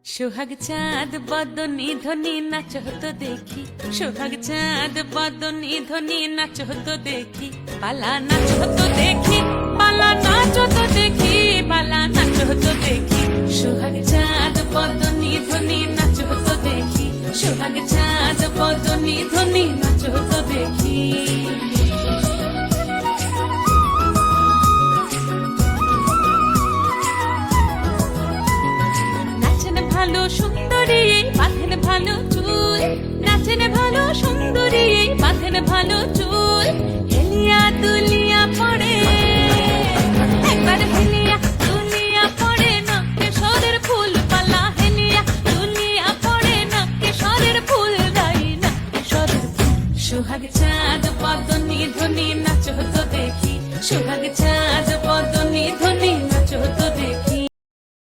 সোহাগ চাঁদ বদনি ধ্বনি নাচ হতো দেখি, সোহাগ চাঁদ বদনি ধ্বনি নাচ হতো দেখি, পালা নাচ হতো দেখি, পালা নাচ হতো দেখি, পালা নাচ হতো দেখি, সোহাগ চাঁদ বদনি ধ্বনি নাচ হতো দেখি, সোহাগ চাঁদ বদনি ধ্বনি নাচ হতো দেখি। ভালো সুন্দরী বাঁধেন ভালো চুল, নাচেন ভালো সুন্দরী বাঁধেন ভালো চুল, হেলিয়া দুলিয়া পড়ে একবার হেলিয়া